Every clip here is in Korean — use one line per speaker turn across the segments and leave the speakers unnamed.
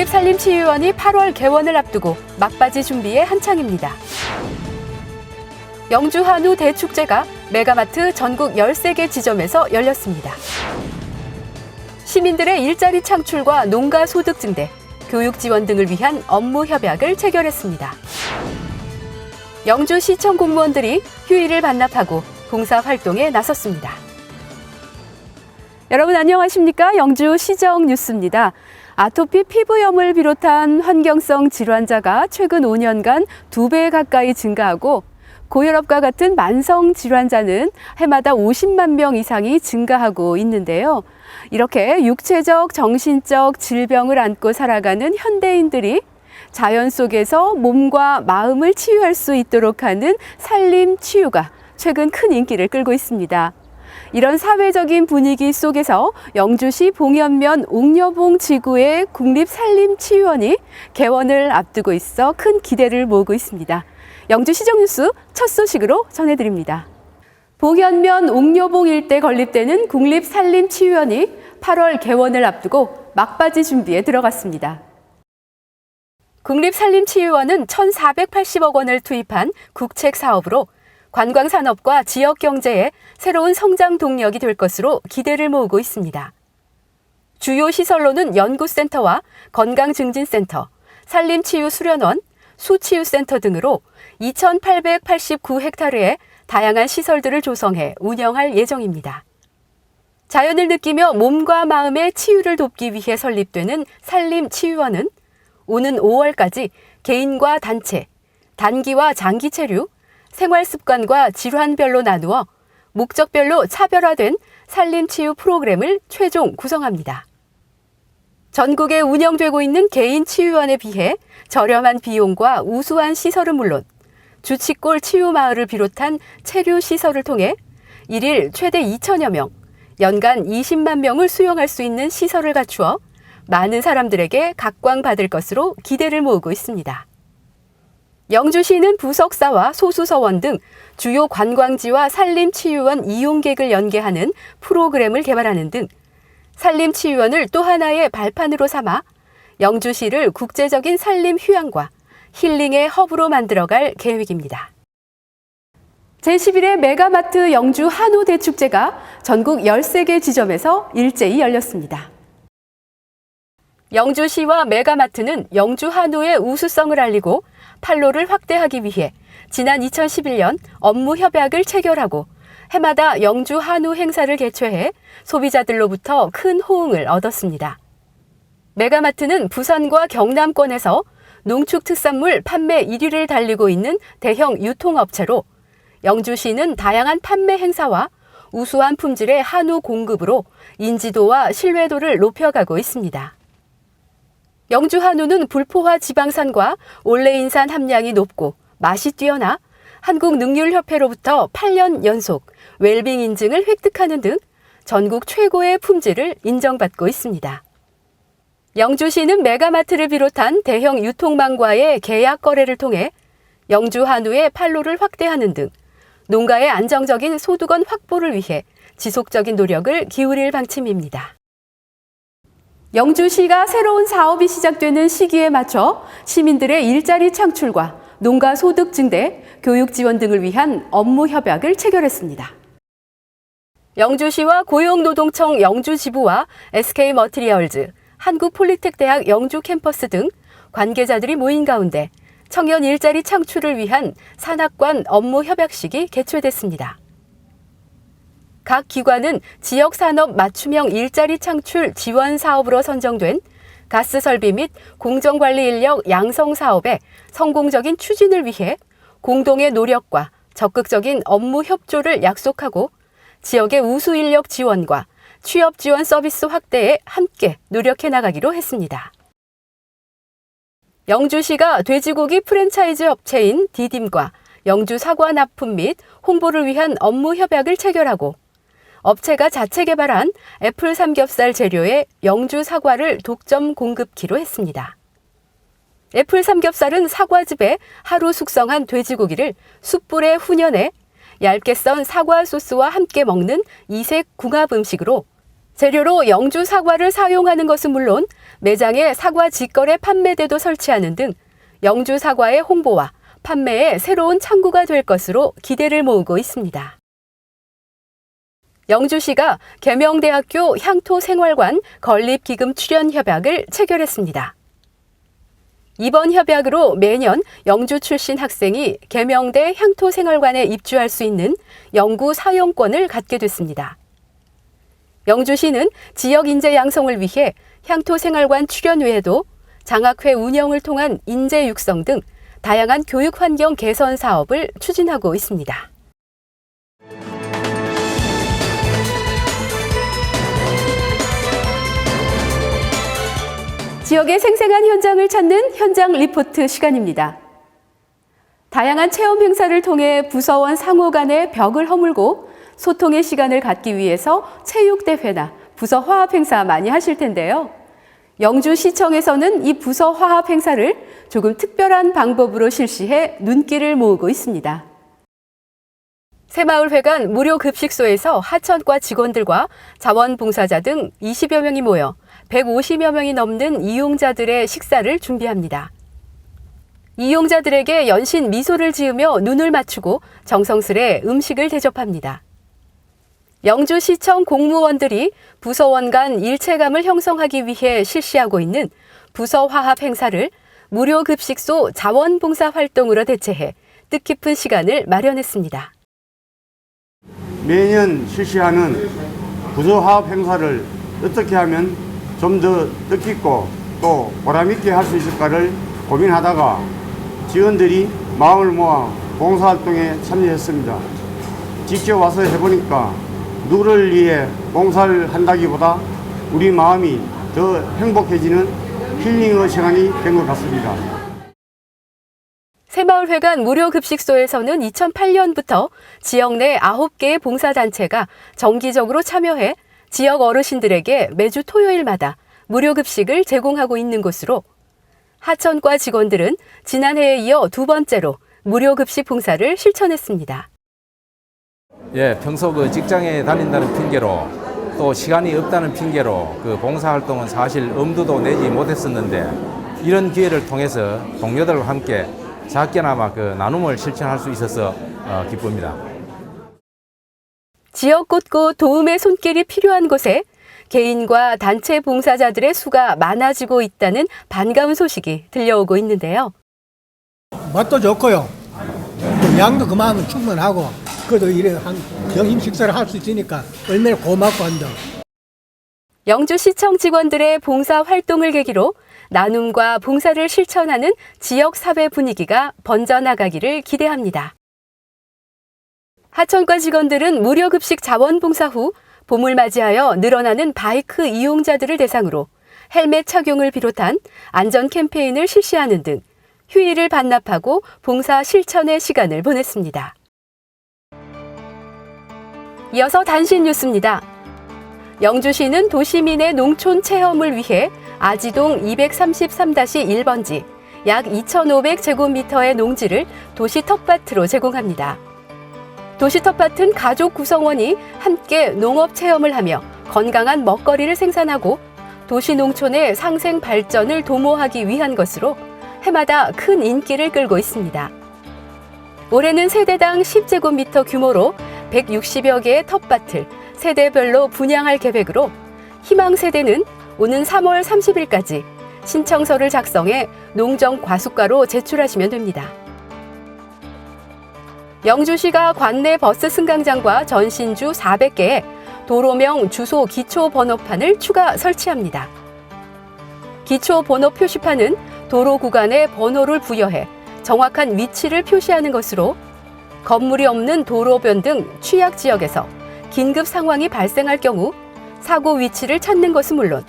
국립산림치유원이 8월 개원을 앞두고 막바지 준비에 한창입니다. 영주 한우 대축제가 메가마트 전국 13개 지점에서 열렸습니다. 시민들의 일자리 창출과 농가 소득 증대, 교육 지원 등을 위한 업무 협약을 체결했습니다. 영주시청 공무원들이 휴일을 반납하고 봉사활동에 나섰습니다. 여러분 안녕하십니까? 영주시정 뉴스입니다. 아토피 피부염을 비롯한 환경성 질환자가 최근 5년간 2배 가까이 증가하고 고혈압과 같은 만성 질환자는 해마다 50만 명 이상이 증가하고 있는데요. 이렇게 육체적, 정신적 질병을 안고 살아가는 현대인들이 자연 속에서 몸과 마음을 치유할 수 있도록 하는 산림 치유가 최근 큰 인기를 끌고 있습니다. 이런 사회적인 분위기 속에서 영주시 봉현면 옥녀봉 지구의 국립산림치유원이 개원을 앞두고 있어 큰 기대를 모으고 있습니다. 영주시정뉴스 첫 소식으로 전해드립니다. 봉현면 옥녀봉 일대 건립되는 국립산림치유원이 8월 개원을 앞두고 막바지 준비에 들어갔습니다. 국립산림치유원은 1,480억 원을 투입한 국책 사업으로 관광산업과 지역경제에 새로운 성장 동력이 될 것으로 기대를 모으고 있습니다. 주요 시설로는 연구센터와 건강증진센터, 산림치유수련원, 수치유센터 등으로 2,889헥타르의 다양한 시설들을 조성해 운영할 예정입니다. 자연을 느끼며 몸과 마음의 치유를 돕기 위해 설립되는 산림치유원은 오는 5월까지 개인과 단체, 단기와 장기 체류, 생활습관과 질환별로 나누어 목적별로 차별화된 산림치유 프로그램을 최종 구성합니다. 전국에 운영되고 있는 개인 치유원에 비해 저렴한 비용과 우수한 시설은 물론 주치골 치유마을을 비롯한 체류 시설을 통해 일일 최대 2천여 명, 연간 20만 명을 수용할 수 있는 시설을 갖추어 많은 사람들에게 각광받을 것으로 기대를 모으고 있습니다. 영주시는 부석사와 소수서원 등 주요 관광지와 산림치유원 이용객을 연계하는 프로그램을 개발하는 등 산림치유원을 또 하나의 발판으로 삼아 영주시를 국제적인 산림 휴양과 힐링의 허브로 만들어갈 계획입니다. 제11회 메가마트 영주 한우 대축제가 전국 13개 지점에서 일제히 열렸습니다. 영주시와 메가마트는 영주 한우의 우수성을 알리고 판로를 확대하기 위해 지난 2011년 업무 협약을 체결하고 해마다 영주 한우 행사를 개최해 소비자들로부터 큰 호응을 얻었습니다. 메가마트는 부산과 경남권에서 농축특산물 판매 1위를 달리고 있는 대형 유통업체로 영주시는 다양한 판매 행사와 우수한 품질의 한우 공급으로 인지도와 신뢰도를 높여가고 있습니다. 영주 한우는 불포화 지방산과 올레인산 함량이 높고 맛이 뛰어나 한국능률협회로부터 8년 연속 웰빙 인증을 획득하는 등 전국 최고의 품질을 인정받고 있습니다. 영주시는 메가마트를 비롯한 대형 유통망과의 계약 거래를 통해 영주 한우의 판로를 확대하는 등 농가의 안정적인 소득원 확보를 위해 지속적인 노력을 기울일 방침입니다. 영주시가 새로운 사업이 시작되는 시기에 맞춰 시민들의 일자리 창출과 농가 소득 증대, 교육 지원 등을 위한 업무 협약을 체결했습니다. 영주시와 고용노동청 영주지부와 SK머티리얼즈, 한국폴리텍대학 영주 캠퍼스 등 관계자들이 모인 가운데 청년 일자리 창출을 위한 산학관 업무 협약식이 개최됐습니다. 각 기관은 지역산업 맞춤형 일자리 창출 지원 사업으로 선정된 가스 설비 및 공정관리 인력 양성 사업의 성공적인 추진을 위해 공동의 노력과 적극적인 업무 협조를 약속하고 지역의 우수 인력 지원과 취업 지원 서비스 확대에 함께 노력해 나가기로 했습니다. 영주시가 돼지고기 프랜차이즈 업체인 디딤과 영주 사과 납품 및 홍보를 위한 업무 협약을 체결하고 업체가 자체 개발한 애플 삼겹살 재료에 영주 사과를 독점 공급키로 했습니다. 애플 삼겹살은 사과즙에 하루 숙성한 돼지고기를 숯불에 훈연해 얇게 썬 사과 소스와 함께 먹는 이색 궁합 음식으로 재료로 영주 사과를 사용하는 것은 물론 매장에 사과 직거래 판매대도 설치하는 등 영주 사과의 홍보와 판매에 새로운 창구가 될 것으로 기대를 모으고 있습니다. 영주시가 계명대학교 향토생활관 건립기금 출연 협약을 체결했습니다. 이번 협약으로 매년 영주 출신 학생이 계명대 향토생활관에 입주할 수 있는 연구 사용권을 갖게 됐습니다. 영주시는 지역 인재 양성을 위해 향토생활관 출연 외에도 장학회 운영을 통한 인재 육성 등 다양한 교육 환경 개선 사업을 추진하고 있습니다. 지역의 생생한 현장을 찾는 현장 리포트 시간입니다. 다양한 체험 행사를 통해 부서원 상호 간의 벽을 허물고 소통의 시간을 갖기 위해서 체육대회나 부서 화합 행사 많이 하실 텐데요. 영주시청에서는 이 부서 화합 행사를 조금 특별한 방법으로 실시해 눈길을 모으고 있습니다. 새마을회관 무료급식소에서 하천과 직원들과 자원봉사자 등 20여 명이 모여 150여 명이 넘는 이용자들의 식사를 준비합니다. 이용자들에게 연신 미소를 지으며 눈을 맞추고 정성스레 음식을 대접합니다. 영주시청 공무원들이 부서원 간 일체감을 형성하기 위해 실시하고 있는 부서화합 행사를 무료급식소 자원봉사 활동으로 대체해 뜻깊은 시간을 마련했습니다.
매년 실시하는 부서화합 행사를 어떻게 하면 좀 더 뜻깊고 또 보람있게 할 수 있을까를 고민하다가 직원들이 마음을 모아 봉사활동에 참여했습니다. 직접 와서 해보니까 누구를 위해 봉사를 한다기보다 우리 마음이 더 행복해지는 힐링의 시간이 된 것 같습니다.
새마을회관 무료급식소에서는 2008년부터 지역 내 9개의 봉사단체가 정기적으로 참여해 지역 어르신들에게 매주 토요일마다 무료급식을 제공하고 있는 곳으로 하천과 직원들은 지난해에 이어 두 번째로 무료급식 봉사를 실천했습니다.
평소 직장에 다닌다는 핑계로 또 시간이 없다는 핑계로 봉사활동은 사실 엄두도 내지 못했었는데 이런 기회를 통해서 동료들과 함께 작게나마 나눔을 실천할 수 있어서 기쁩니다.
지역 곳곳 도움의 손길이 필요한 곳에 개인과 단체 봉사자들의 수가 많아지고 있다는 반가운 소식이 들려오고 있는데요.
맛도 좋고요. 양도 그만하면 충분하고 그래도 이래 점심 식사를 할 수 있으니까 얼마나 고맙고 한다.
영주시청 직원들의 봉사 활동을 계기로 나눔과 봉사를 실천하는 지역 사회 분위기가 번져나가기를 기대합니다. 하천과 직원들은 무료급식 자원봉사 후 봄을 맞이하여 늘어나는 바이크 이용자들을 대상으로 헬멧 착용을 비롯한 안전 캠페인을 실시하는 등 휴일을 반납하고 봉사 실천의 시간을 보냈습니다. 이어서 단신 뉴스입니다. 영주시는 도시민의 농촌 체험을 위해 아지동 233-1번지 약 2,500제곱미터의 농지를 도시 텃밭으로 제공합니다. 도시 텃밭은 가족 구성원이 함께 농업 체험을 하며 건강한 먹거리를 생산하고 도시 농촌의 상생 발전을 도모하기 위한 것으로 해마다 큰 인기를 끌고 있습니다. 올해는 세대당 10제곱미터 규모로 160여 개의 텃밭을 세대별로 분양할 계획으로 희망세대는 오는 3월 30일까지 신청서를 작성해 농정과수과로 제출하시면 됩니다. 영주시가 관내 버스 승강장과 전신주 400개에 도로명 주소 기초 번호판을 추가 설치합니다. 기초 번호 표시판은 도로 구간에 번호를 부여해 정확한 위치를 표시하는 것으로 건물이 없는 도로변 등 취약 지역에서 긴급 상황이 발생할 경우 사고 위치를 찾는 것은 물론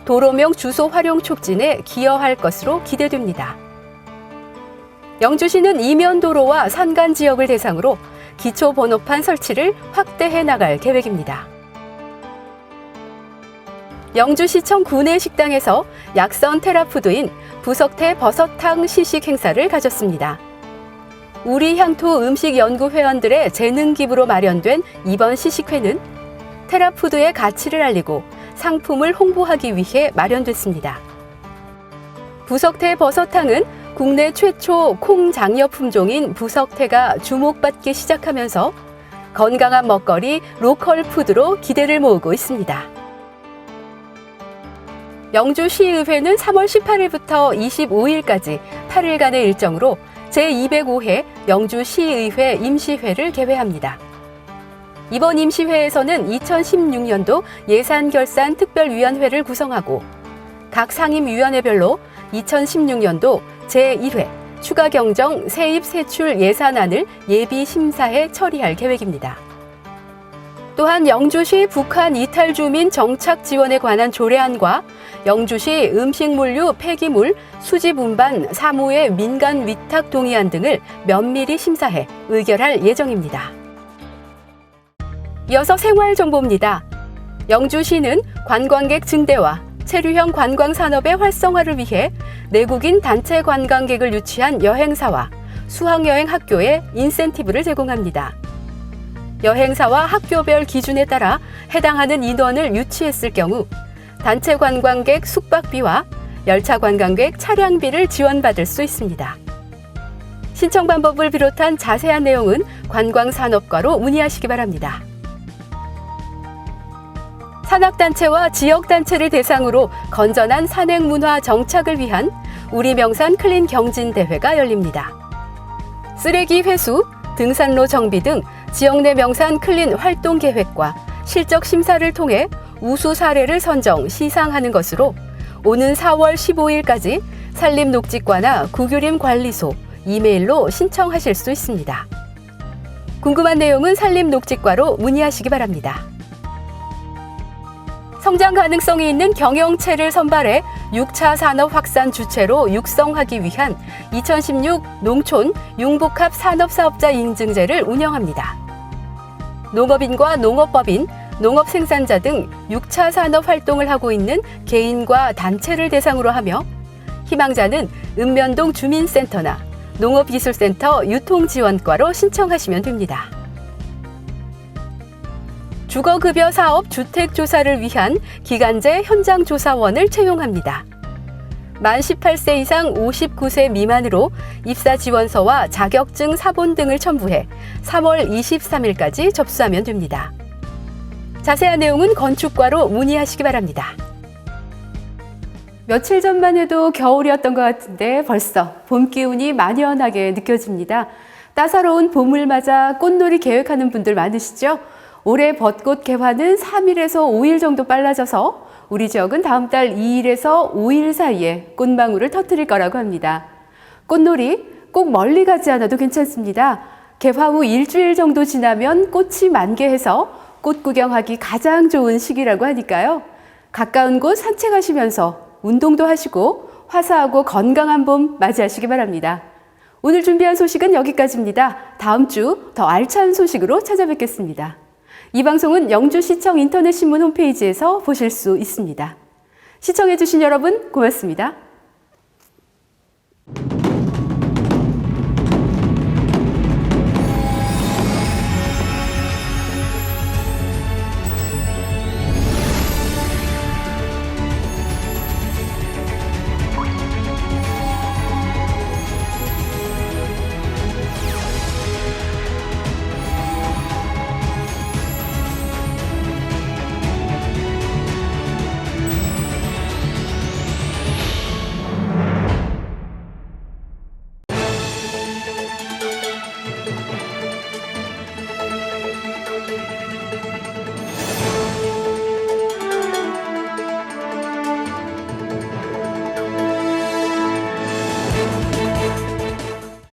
도로명 주소 활용 촉진에 기여할 것으로 기대됩니다. 영주시는 이면도로와 산간 지역을 대상으로 기초 번호판 설치를 확대해 나갈 계획입니다. 영주시청 구내식당에서 약선 테라푸드인 부석태 버섯탕 시식 행사를 가졌습니다. 우리 향토 음식 연구 회원들의 재능 기부로 마련된 이번 시식회는 테라푸드의 가치를 알리고 상품을 홍보하기 위해 마련됐습니다. 부석태 버섯탕은 국내 최초 콩 장려 품종인 부석태가 주목받기 시작하면서 건강한 먹거리 로컬 푸드로 기대를 모으고 있습니다. 영주시의회는 3월 18일부터 25일까지 8일간의 일정으로 제205회 영주시의회 임시회를 개회합니다. 이번 임시회에서는 2016년도 예산결산 특별위원회를 구성하고 각 상임위원회별로 2016년도 제1회 추가경정 세입 세출 예산안을 예비심사해 처리할 계획입니다. 또한 영주시 북한 이탈 주민 정착 지원에 관한 조례안과 영주시 음식물류 폐기물 수집 운반 사무의 민간 위탁 동의안 등을 면밀히 심사해 의결할 예정입니다. 이어서 생활정보입니다. 영주시는 관광객 증대와 체류형 관광산업의 활성화를 위해 내국인 단체 관광객을 유치한 여행사와 수학여행 학교에 인센티브를 제공합니다. 여행사와 학교별 기준에 따라 해당하는 인원을 유치했을 경우 단체 관광객 숙박비와 열차 관광객 차량비를 지원받을 수 있습니다. 신청 방법을 비롯한 자세한 내용은 관광산업과로 문의하시기 바랍니다. 산악단체와 지역단체를 대상으로 건전한 산행문화 정착을 위한 우리 명산 클린 경진대회가 열립니다. 쓰레기 회수, 등산로 정비 등 지역 내 명산 클린 활동 계획과 실적 심사를 통해 우수 사례를 선정, 시상하는 것으로 오는 4월 15일까지 산림녹지과나 구규림관리소, 이메일로 신청하실 수 있습니다. 궁금한 내용은 산림녹지과로 문의하시기 바랍니다. 성장 가능성이 있는 경영체를 선발해 6차 산업 확산 주체로 육성하기 위한 2016 농촌 융복합 산업사업자 인증제를 운영합니다. 농업인과 농업법인, 농업생산자 등 6차 산업 활동을 하고 있는 개인과 단체를 대상으로 하며 희망자는 읍면동 주민센터나 농업기술센터 유통지원과로 신청하시면 됩니다. 주거급여 사업 주택조사를 위한 기간제 현장조사원을 채용합니다. 만 18세 이상 59세 미만으로 입사지원서와 자격증 사본 등을 첨부해 3월 23일까지 접수하면 됩니다. 자세한 내용은 건축과로 문의하시기 바랍니다. 며칠 전만 해도 겨울이었던 것 같은데 벌써 봄 기운이 만연하게 느껴집니다. 따사로운 봄을 맞아 꽃놀이 계획하는 분들 많으시죠? 올해 벚꽃 개화는 3일에서 5일 정도 빨라져서 우리 지역은 다음 달 2일에서 5일 사이에 꽃망울을 터뜨릴 거라고 합니다. 꽃놀이 꼭 멀리 가지 않아도 괜찮습니다. 개화 후 일주일 정도 지나면 꽃이 만개해서 꽃 구경하기 가장 좋은 시기라고 하니까요. 가까운 곳 산책하시면서 운동도 하시고 화사하고 건강한 봄 맞이하시기 바랍니다. 오늘 준비한 소식은 여기까지입니다. 다음 주 더 알찬 소식으로 찾아뵙겠습니다. 이 방송은 영주시청 인터넷 신문 홈페이지에서 보실 수 있습니다. 시청해주신 여러분 고맙습니다.